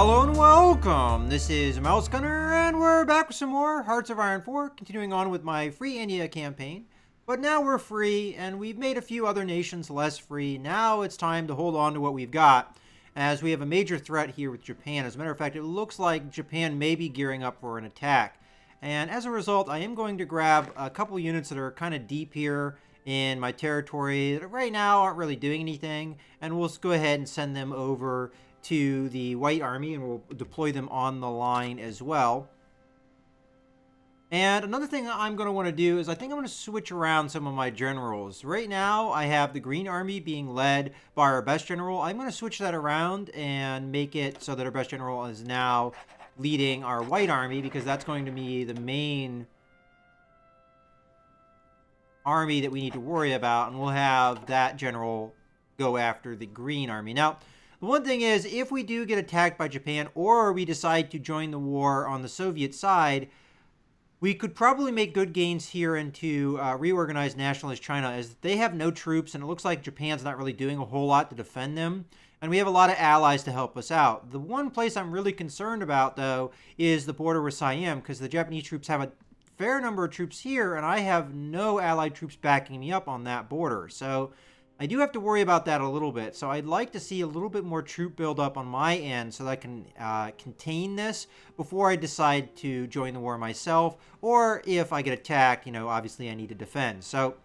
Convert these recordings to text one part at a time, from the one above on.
Hello and welcome! This is Mouse Gunner, and we're back with some more Hearts of Iron 4, continuing on with my free India campaign. But now we're free, and we've made a few other nations less free. Now it's time to hold on to what we've got, as we have a major threat here with Japan. As a matter of fact, it looks like Japan may be gearing up for an attack. And as a result, I am going to grab a couple units that are kind of deep here in my territory that right now aren't really doing anything, and we'll go ahead and send them over to the White Army, and we'll deploy them on the line as well. And another thing I'm going to want to do is I think I'm going to switch around some of my generals. Right now, I have the Green Army being led by our best general. I'm going to switch that around and make it so that our best general is now leading our White Army, because that's going to be the main army that we need to worry about, and we'll have that general go after the Green Army. Now, the one thing is, if we do get attacked by Japan, or we decide to join the war on the Soviet side, we could probably make good gains here into reorganized nationalist China, as they have no troops, and it looks like Japan's not really doing a whole lot to defend them. And we have a lot of allies to help us out. The one place I'm really concerned about, though, is the border with Siam, because the Japanese troops have a fair number of troops here, and I have no allied troops backing me up on that border. So I do have to worry about that a little bit. So I'd like to see a little bit more troop buildup on my end so that I can contain this before I decide to join the war myself. Or if I get attacked, obviously I need to defend. So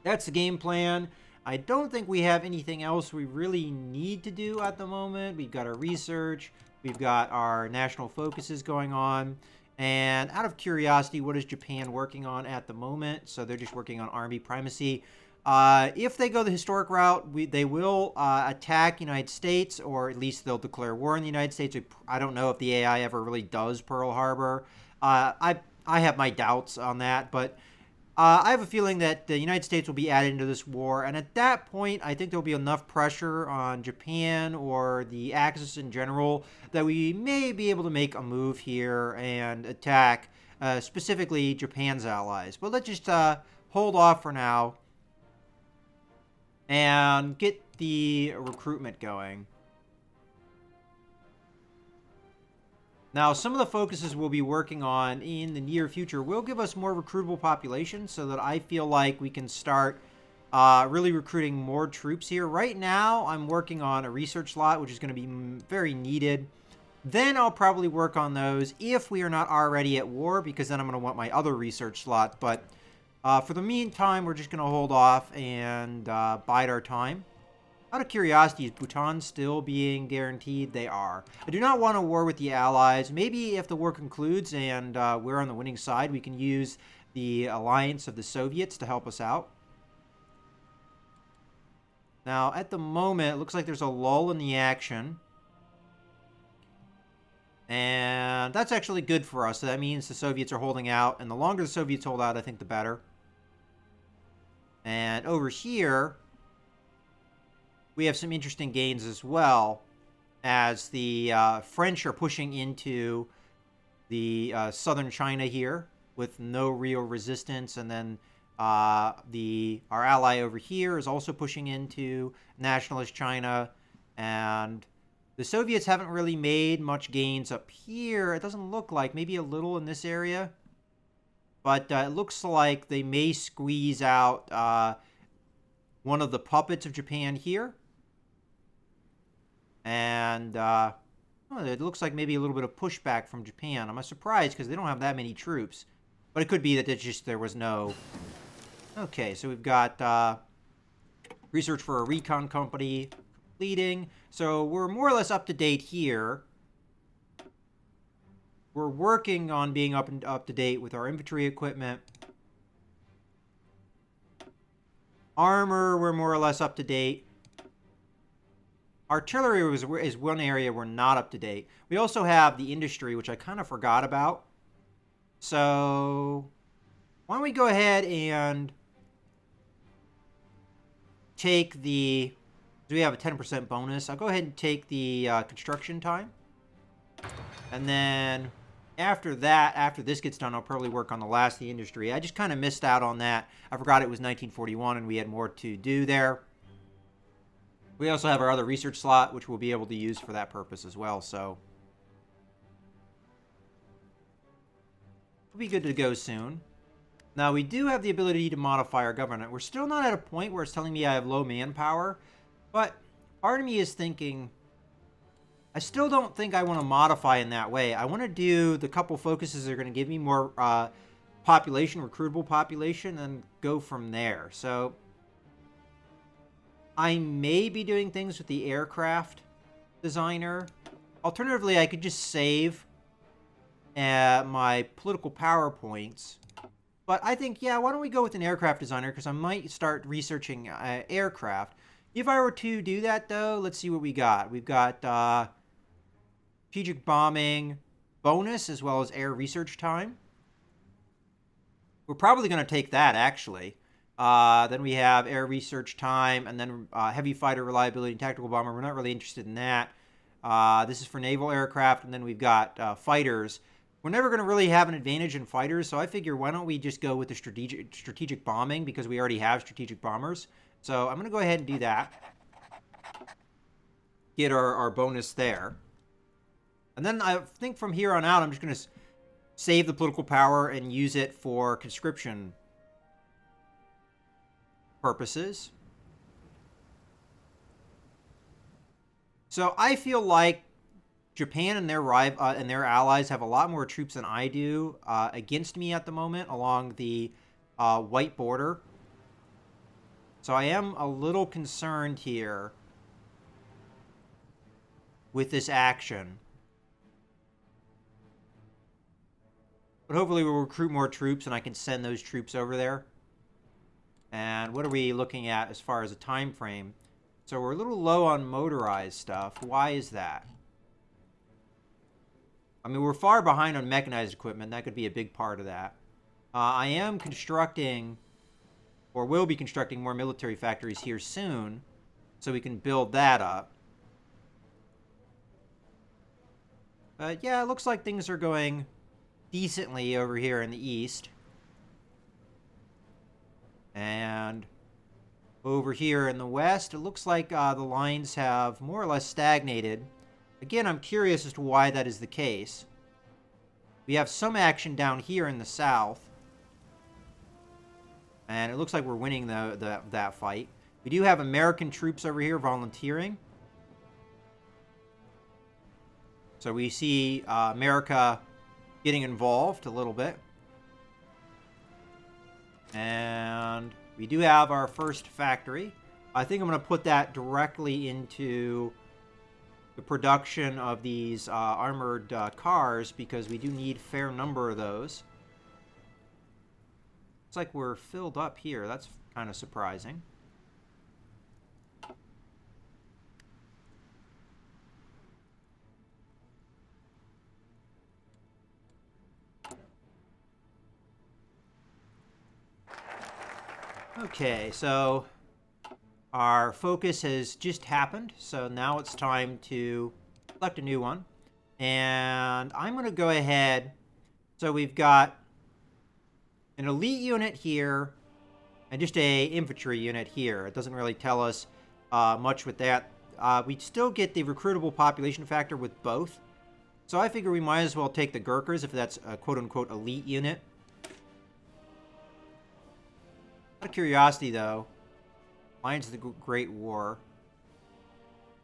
that's the game plan. I don't think we have anything else we really need to do at the moment. We've got our research. We've got our national focuses going on. And out of curiosity, what is Japan working on at the moment? So they're just working on army primacy. If they go the historic route, they will attack United States, or at least they'll declare war on the United States. I don't know if the AI ever really does Pearl Harbor. I have my doubts on that, but I have a feeling that the United States will be added into this war, and at that point, I think there'll be enough pressure on Japan or the Axis in general that we may be able to make a move here and attack specifically Japan's allies. But let's just hold off for now and get the recruitment going. Now, some of the focuses we'll be working on in the near future will give us more recruitable population, so that I feel like we can start really recruiting more troops here. Right now, I'm working on a research slot, which is going to be very needed. Then I'll probably work on those if we are not already at war, because then I'm going to want my other research slot. But for the meantime, we're just going to hold off and bide our time. Out of curiosity, is Bhutan still being guaranteed? They are. I do not want a war with the Allies. Maybe if the war concludes and we're on the winning side, we can use the alliance of the Soviets to help us out. Now, at the moment, it looks like there's a lull in the action. And that's actually good for us. So that means the Soviets are holding out. And the longer the Soviets hold out, I think the better. And over here, we have some interesting gains as well, as the French are pushing into the southern China here with no real resistance. And then our ally over here is also pushing into nationalist China. And the Soviets haven't really made much gains up here. It doesn't look like. Maybe a little in this area. But it looks like they may squeeze out one of the puppets of Japan here. And it looks like maybe a little bit of pushback from Japan. I'm surprised because they don't have that many troops. But it could be that it's just there was no... Okay, so we've got research for a recon company completing. So we're more or less up to date here. We're working on being up to date with our infantry equipment. Armor, we're more or less up to date. Artillery is one area we're not up to date. We also have the industry, which I kind of forgot about. So why don't we go ahead and take the... We have a 10% bonus. I'll go ahead and take the construction time. And then after that, after this gets done, I'll probably work on the last of the industry. I just kind of missed out on that. I forgot it was 1941 and we had more to do there. We also have our other research slot, which we'll be able to use for that purpose as well, so we'll be good to go soon. Now, we do have the ability to modify our government. We're still not at a point where it's telling me I have low manpower, but part of me is thinking, I still don't think I want to modify in that way. I want to do the couple focuses that are going to give me more population, recruitable population, and go from there. So I may be doing things with the aircraft designer. Alternatively, I could just save my political power points. But I think, yeah, why don't we go with an aircraft designer, because I might start researching aircraft. If I were to do that, though, let's see what we got. We've got strategic bombing bonus as well as air research time. We're probably going to take that, actually. Then we have air research time, and then heavy fighter reliability and tactical bomber. We're not really interested in that. This is for naval aircraft, and then we've got fighters. We're never going to really have an advantage in fighters, so I figure why don't we just go with the strategic bombing, because we already have strategic bombers. So I'm going to go ahead and do that. Get our bonus there. And then I think from here on out, I'm just going to save the political power and use it for conscription purposes. So I feel like Japan and their allies have a lot more troops than I do against me at the moment along the white border. So I am a little concerned here with this action. But hopefully we'll recruit more troops and I can send those troops over there. And what are we looking at as far as a time frame? So we're a little low on motorized stuff. Why is that? I mean, we're far behind on mechanized equipment. That could be a big part of that. I am constructing, or will be constructing, more military factories here soon, so we can build that up. But yeah, it looks like things are going decently over here in the east. And over here in the west, it looks like the lines have more or less stagnated. Again, I'm curious as to why that is the case. We have some action down here in the south. And it looks like we're winning that fight. We do have American troops over here volunteering. So we see America getting involved a little bit. And we do have our first factory. I think I'm going to put that directly into the production of these armored cars, because we do need a fair number of those. Looks like we're filled up here. That's kind of surprising. Okay, so our focus has just happened, so now it's time to select a new one. And I'm going to go ahead, so we've got an elite unit here and just a infantry unit here. It doesn't really tell us much with that. We still get the recruitable population factor with both, so I figure we might as well take the Gurkhas if that's a quote-unquote elite unit. Out of curiosity, though, Lions of the Great War.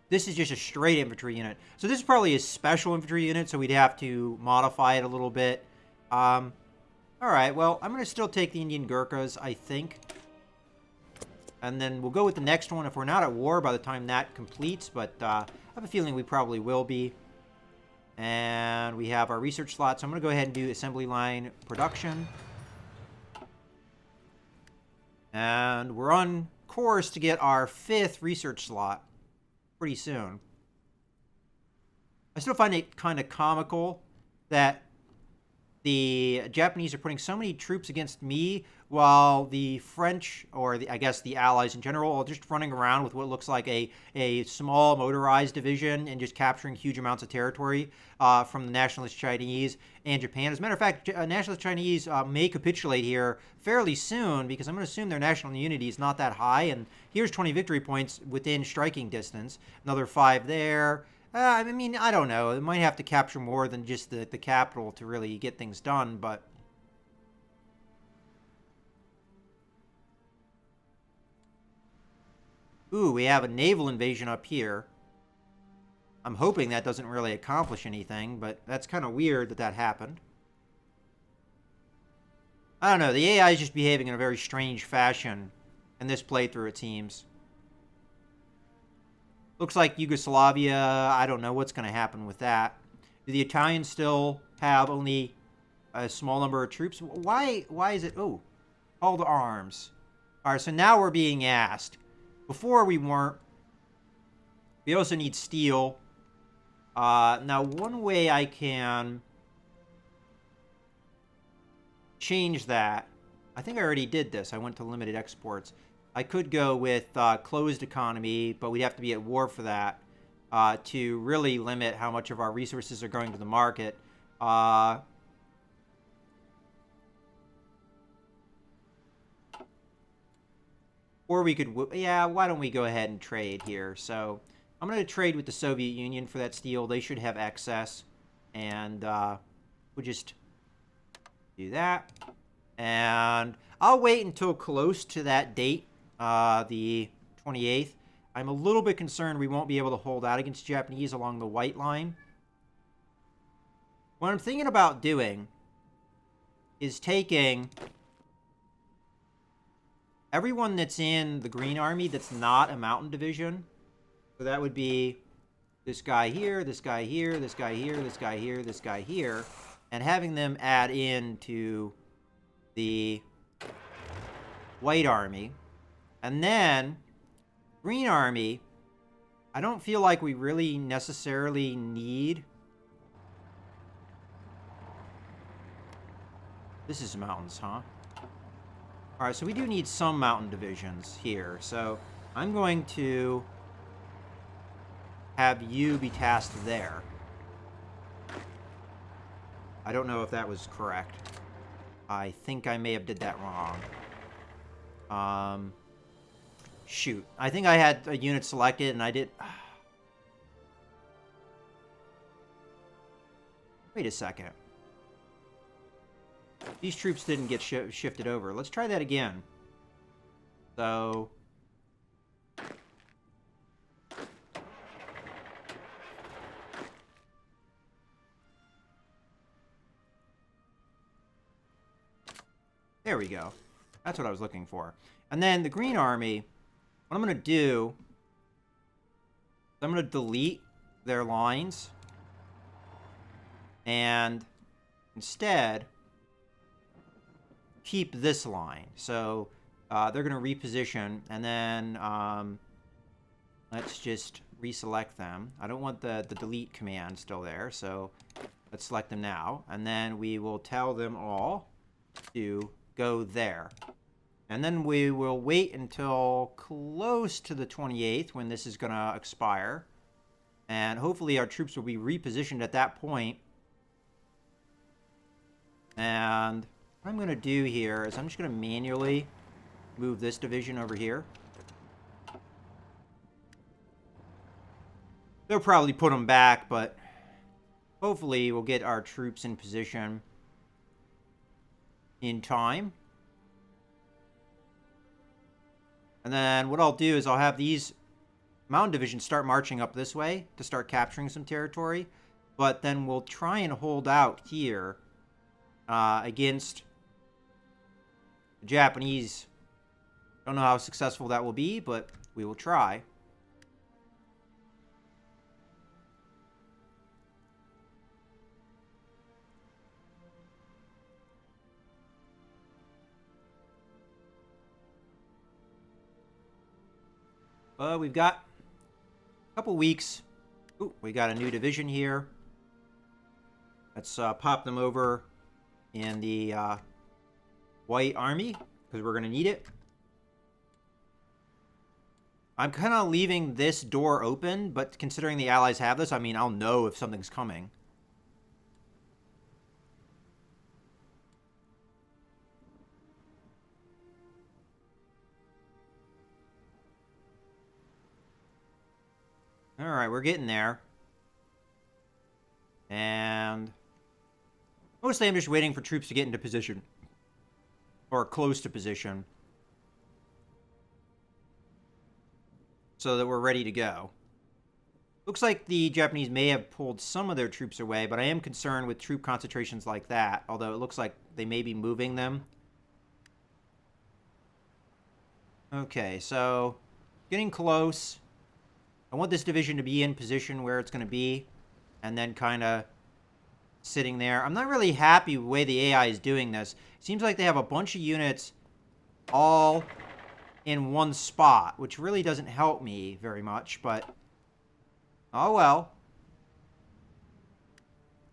This is just a straight infantry unit. So this is probably a special infantry unit, so we'd have to modify it a little bit. Alright, well, I'm going to still take the Indian Gurkhas, I think. And then we'll go with the next one if we're not at war by the time that completes, but I have a feeling we probably will be. And we have our research slot, so I'm going to go ahead and do assembly line production. And we're on course to get our 5th research slot pretty soon. I still find it kind of comical that the Japanese are putting so many troops against me, while the French, or I guess the Allies in general, are just running around with what looks like a small motorized division and just capturing huge amounts of territory from the nationalist Chinese and Japan. As a matter of fact, nationalist Chinese may capitulate here fairly soon, because I'm going to assume their national unity is not that high. And here's 20 victory points within striking distance. Another 5 there. I mean, I don't know. It might have to capture more than just the capital to really get things done, but... Ooh, we have a naval invasion up here. I'm hoping that doesn't really accomplish anything, but that's kind of weird that that happened. I don't know. The AI is just behaving in a very strange fashion in this playthrough, it seems. Looks like Yugoslavia, I don't know what's going to happen with that. Do the Italians still have only a small number of troops? Why is it... Oh, call to arms. All right, so now we're being asked. Before we weren't. We also need steel. Now, one way I can change that... I think I already did this. I went to limited exports. I could go with closed economy, but we'd have to be at war for that to really limit how much of our resources are going to the market. Or we could, yeah, why don't we go ahead and trade here? So I'm going to trade with the Soviet Union for that steel. They should have excess. And we'll just do that. And I'll wait until close to that date. The 28th. I'm a little bit concerned we won't be able to hold out against Japanese along the white line. What I'm thinking about doing is taking everyone that's in the Green Army that's not a mountain division. So that would be this guy here, this guy here, this guy here, this guy here, this guy here, and having them add in to the White Army. And then, Green Army, I don't feel like we really necessarily need... This is mountains, huh? Alright, so we do need some mountain divisions here. So, I'm going to have you be tasked there. I don't know if that was correct. I think I may have did that wrong. Shoot. I think I had a unit selected and I did... Wait a second. These troops didn't get shifted over. Let's try that again. So... There we go. That's what I was looking for. And then the Green Army... What I'm going to do, I'm going to delete their lines, and instead keep this line. So they're going to reposition, and then let's just reselect them. I don't want the delete command still there, so let's select them now. And then we will tell them all to go there. And then we will wait until close to the 28th when this is going to expire. And hopefully our troops will be repositioned at that point. And what I'm going to do here is I'm just going to manually move this division over here. They'll probably put them back, but hopefully we'll get our troops in position in time. And then what I'll do is I'll have these mountain divisions start marching up this way to start capturing some territory. But then we'll try and hold out here against the Japanese. Don't know how successful that will be, but we will try. We've got a couple weeks. Ooh, we got a new division here. Let's pop them over in the White Army, because we're going to need it. I'm kind of leaving this door open, but considering the Allies have this, I mean, I'll know if something's coming. Alright, we're getting there. And mostly I'm just waiting for troops to get into position. Or close to position. So that we're ready to go. Looks like the Japanese may have pulled some of their troops away, but I am concerned with troop concentrations like that, although it looks like they may be moving them. Okay, so getting close. I want this division to be in position where it's going to be, and then kind of sitting there. I'm not really happy with the way the AI is doing this. It seems like they have a bunch of units all in one spot, which really doesn't help me very much, but oh well.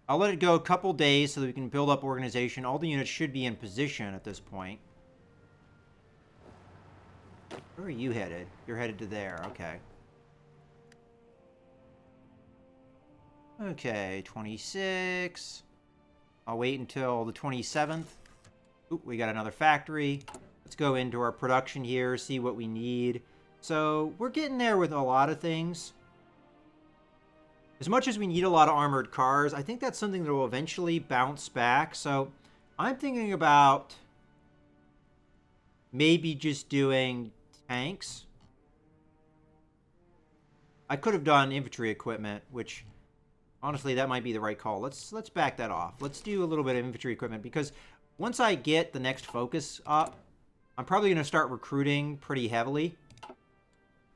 I'll let it go a couple days so that we can build up organization. All the units should be in position at this point. Where are you headed? You're headed to there, okay. Okay, 26. I'll wait until the 27th. Oop, we got another factory. Let's go into our production here, see what we need. So, we're getting there with a lot of things. As much as we need a lot of armored cars, I think that's something that will eventually bounce back. So, I'm thinking about maybe just doing tanks. I could have done infantry equipment, which honestly that might be the right call. Let's back that off. Let's do a little bit of infantry equipment, because once I get the next focus up, I'm probably going to start recruiting pretty heavily.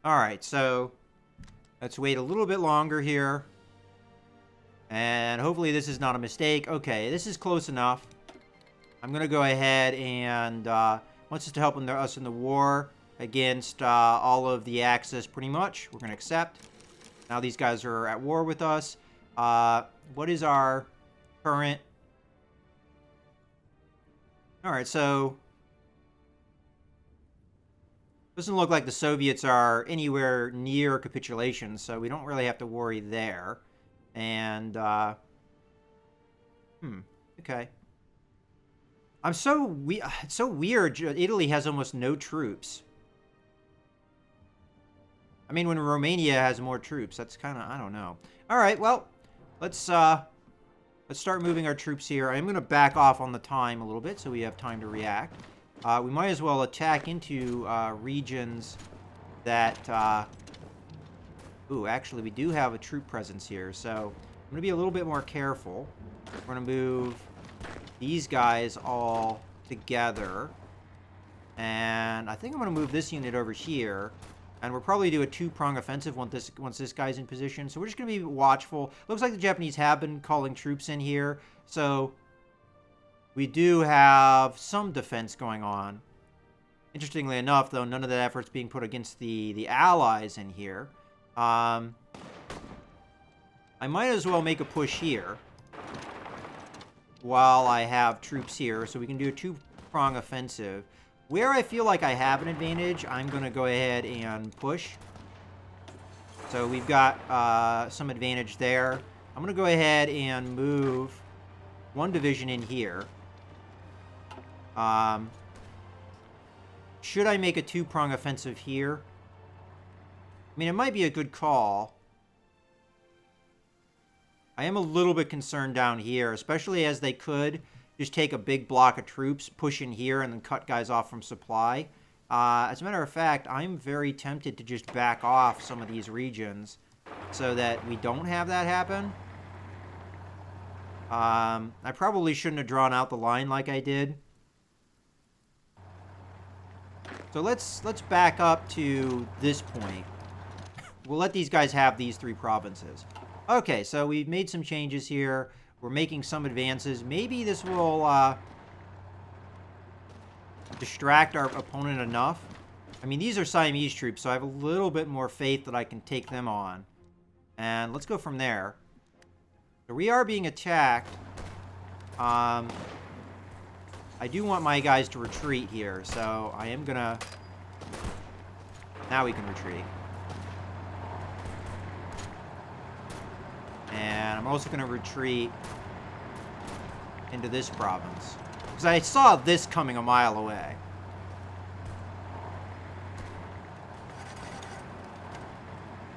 Alright, so let's wait a little bit longer here. And hopefully this is not a mistake. Okay, this is close enough. I'm going to go ahead and wants us to help us in the war against all of the Axis pretty much. We're going to accept. Now these guys are at war with us. What is our current... Alright, so doesn't look like the Soviets are anywhere near capitulation, so we don't really have to worry there. And, okay. It's so weird. Italy has almost no troops. I mean, when Romania has more troops, that's kind of, I don't know. All right, well, let's start moving our troops here. I'm going to back off on the time a little bit so we have time to react. We might as well attack into regions that... ooh, actually, we do have a troop presence here, so I'm going to be a little bit more careful. We're going to move these guys all together. And I think I'm going to move this unit over here. And we'll probably do a two-prong offensive once this guy's in position. So we're just going to be watchful. Looks like the Japanese have been calling troops in here. So we do have some defense going on. Interestingly enough, though, none of that effort's being put against the Allies in here. I might as well make a push here while I have troops here, so we can do a two-prong offensive. Where I feel like I have an advantage, I'm going to go ahead and push. So we've got some advantage there. I'm going to go ahead and move one division in here. Should I make a two-prong offensive here? I mean, it might be a good call. I am a little bit concerned down here, especially as they could just take a big block of troops, push in here, and then cut guys off from supply. As a matter of fact, I'm very tempted to just back off some of these regions so that we don't have that happen. I probably shouldn't have drawn out the line like I did. So let's back up to this point. We'll let these guys have these three provinces. Okay, so we've made some changes here. We're making some advances. Maybe this will distract our opponent enough. I mean, these are Siamese troops, so I have a little bit more faith that I can take them on. And let's go from there. So we are being attacked. I do want my guys to retreat here, so I am gonna... Now we can retreat. And I'm also gonna retreat into this province. Because I saw this coming a mile away.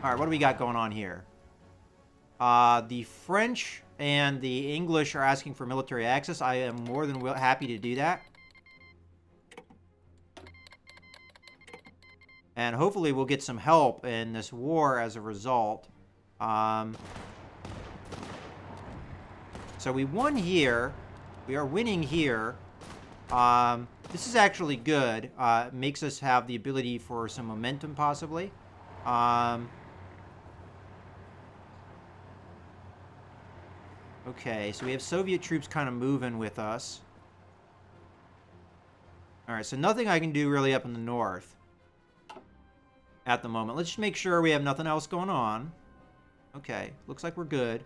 Alright, what do we got going on here? The French and the English are asking for military access. I am more than happy to do that. And hopefully we'll get some help in this war as a result. So we won here. We are winning here. This is actually good. Makes us have the ability for some momentum, possibly. Okay, so we have Soviet troops kind of moving with us. Alright, so nothing I can do really up in the north at the moment. Let's just make sure we have nothing else going on. Okay, looks like we're good.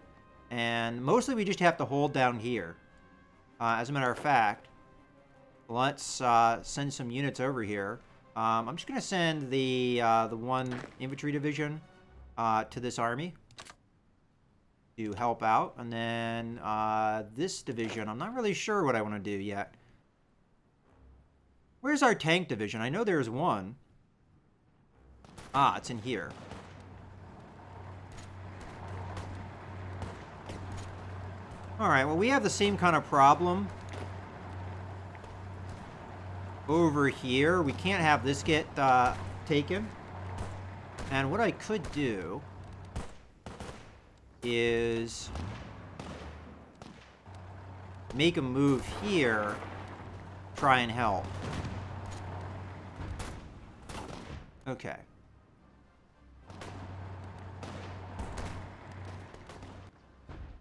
And mostly we just have to hold down here. As a matter of fact, let's send some units over here. I'm just going to send the 1 infantry division to this army to help out. And then this division, I'm not really sure what I want to do yet. Where's our tank division? I know there's one. Ah, it's in here. Alright, well, we have the same kind of problem over here. We can't have this get taken. And what I could do is make a move here, try and help. Okay.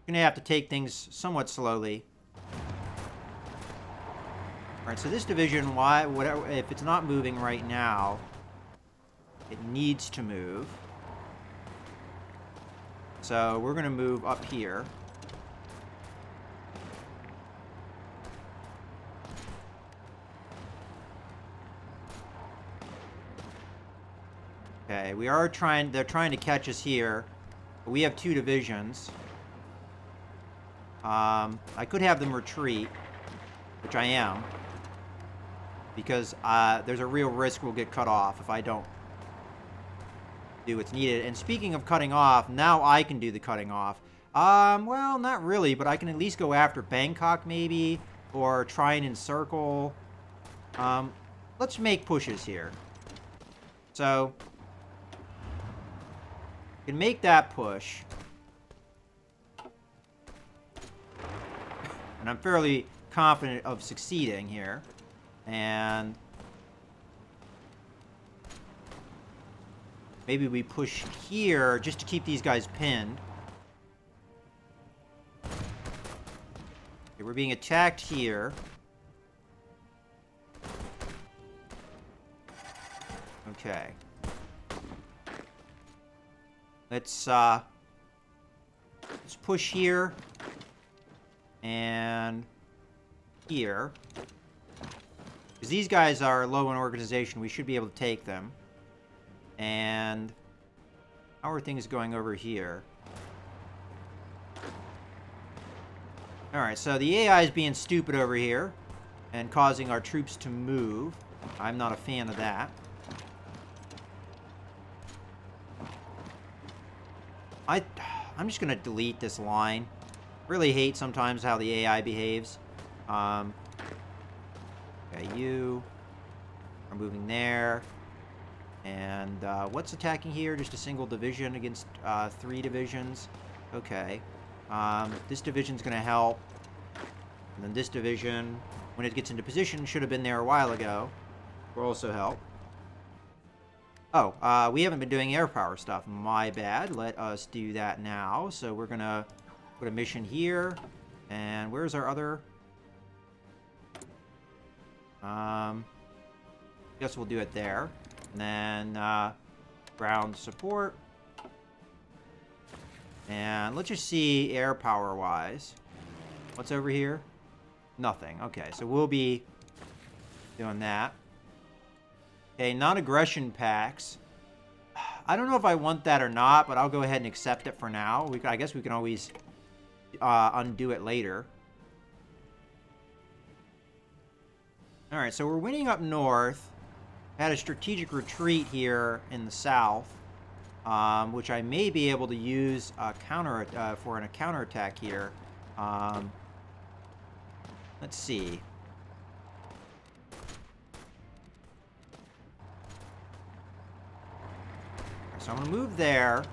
Gonna have to take things somewhat slowly. Alright, so this division, whatever, if it's not moving right now, it needs to move. So we're gonna move up here. Okay, they're trying to catch us here. But we have 2 divisions. I could have them retreat, which I am, because there's a real risk we'll get cut off if I don't do what's needed. And speaking of cutting off, now I can do the cutting off. Well, not really, but I can at least go after Bangkok, maybe, or try and encircle. Let's make pushes here. So, can make that push. And I'm fairly confident of succeeding here. And maybe we push here just to keep these guys pinned. Okay, we're being attacked here. Okay. Let's push here. And here. Because these guys are low in organization, we should be able to take them. And how are things going over here? Alright, so the AI is being stupid over here and causing our troops to move. I'm not a fan of that. I'm just going to delete this line. Really hate sometimes how the AI behaves. Okay, you are moving there. And what's attacking here? Just a single division against 3 divisions. Okay. This division's going to help. And then this division, when it gets into position, should have been there a while ago. Will also help. Oh, we haven't been doing air power stuff. My bad. Let us do that now. So we're going to put a mission here. And where's our other? Guess we'll do it there. And then ground support. And let's just see air power wise. What's over here? Nothing. Okay, so we'll be doing that. Okay, non-aggression packs. I don't know if I want that or not, but I'll go ahead and accept it for now. I guess we can always undo it later. Alright, so we're winning up north. Had a strategic retreat here in the south, which I may be able to use for a counterattack here. Let's see. So I'm going to move there.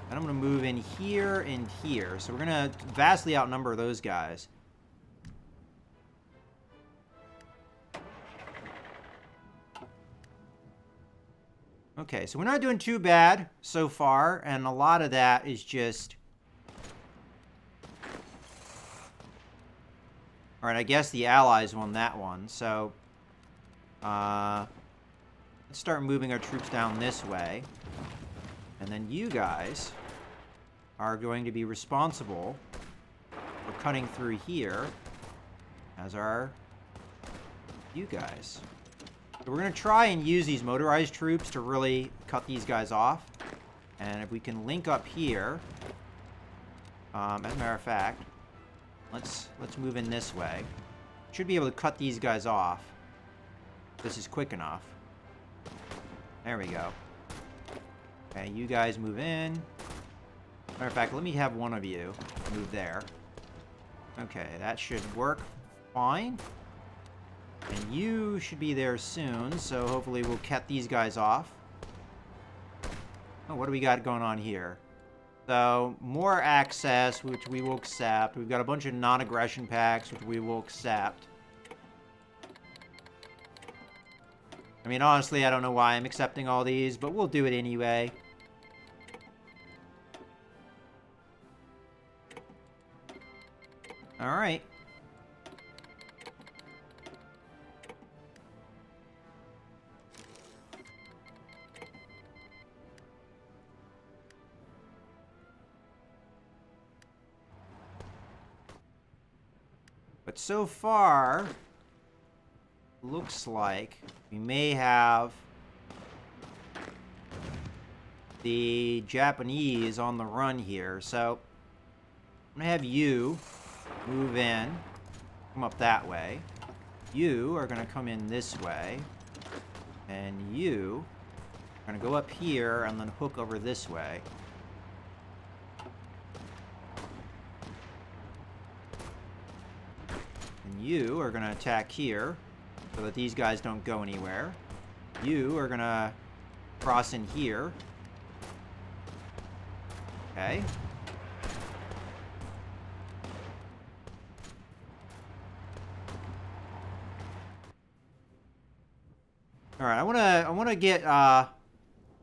And I'm going to move in here and here. So we're going to vastly outnumber those guys. Okay, so we're not doing too bad so far. And a lot of that is just... Alright, I guess the Allies won that one. So, let's start moving our troops down this way. And then you guys are going to be responsible for cutting through here, as are you guys. So we're going to try and use these motorized troops to really cut these guys off. And if we can link up here, as a matter of fact, let's move in this way. Should be able to cut these guys off. This is quick enough. There we go. Okay, you guys move in. Matter of fact, let me have one of you move there. Okay, that should work fine. And you should be there soon, so hopefully we'll cut these guys off. Oh, what do we got going on here? So, more access, which we will accept. We've got a bunch of non-aggression packs, which we will accept. I mean, honestly, I don't know why I'm accepting all these, but we'll do it anyway. Alright. But so far, looks like we may have the Japanese on the run here. So I'm going to have you move in, come up that way. You are going to come in this way. And you are going to go up here and then hook over this way. And you are going to attack here so that these guys don't go anywhere. You are going to cross in here. Okay. All right, I want to get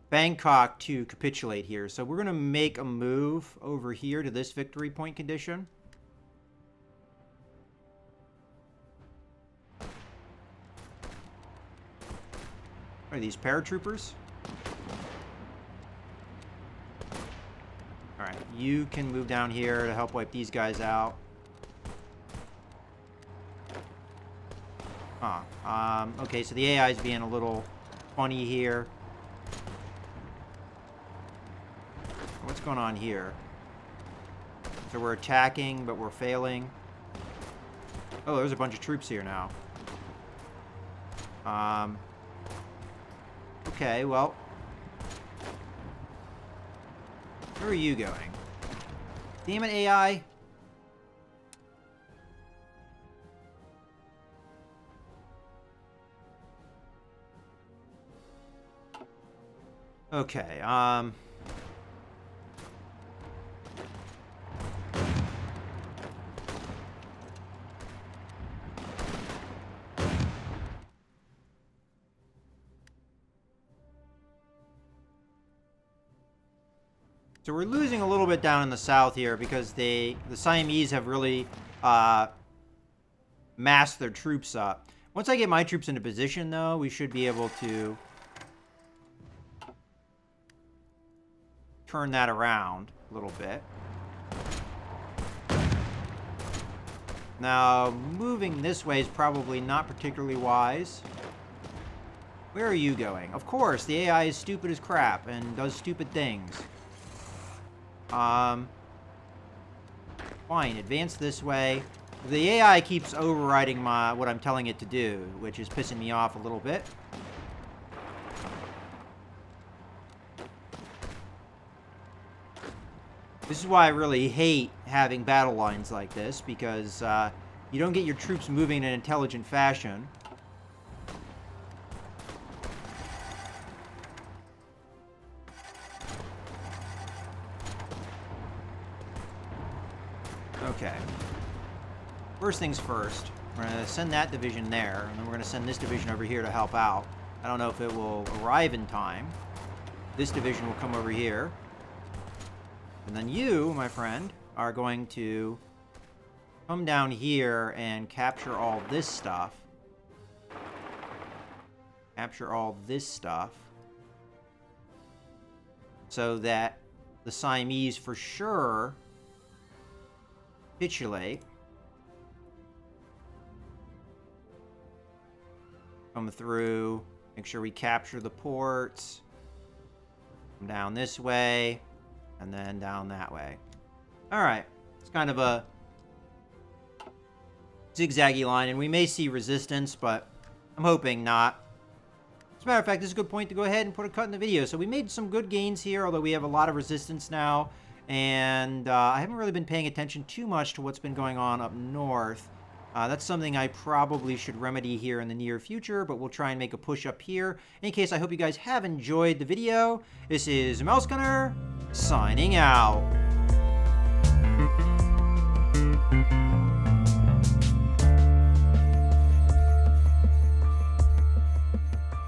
Bangkok to capitulate here. So we're going to make a move over here to this victory point condition. Are these paratroopers? All right, you can move down here to help wipe these guys out. Okay, so the AI is being a little funny here. What's going on here? So we're attacking, but we're failing. Oh, there's a bunch of troops here now. Okay, well. Where are you going? Damn it, AI. Okay, so we're losing a little bit down in the south here because the Siamese have really massed their troops up. Once I get my troops into position, though, we should be able to turn that around a little bit. Now, moving this way is probably not particularly wise. Where are you going? Of course, the AI is stupid as crap and does stupid things. Fine, advance this way. The AI keeps overriding what I'm telling it to do, which is pissing me off a little bit. This is why I really hate having battle lines like this, because you don't get your troops moving in an intelligent fashion. Okay. First things first, we're going to send that division there, and then we're going to send this division over here to help out. I don't know if it will arrive in time. This division will come over here. And then you, my friend, are going to come down here and capture all this stuff. Capture all this stuff. So that the Siamese for sure capitulate. Come through, make sure we capture the ports. Come down this way, and then down that way. Alright, it's kind of a zigzaggy line, and we may see resistance, but I'm hoping not. As a matter of fact, this is a good point to go ahead and put a cut in the video. So we made some good gains here, although we have a lot of resistance now. And I haven't really been paying attention too much to what's been going on up north. That's something I probably should remedy here in the near future, but we'll try and make a push up here. In any case, I hope you guys have enjoyed the video. This is Mouse Gunner, signing out.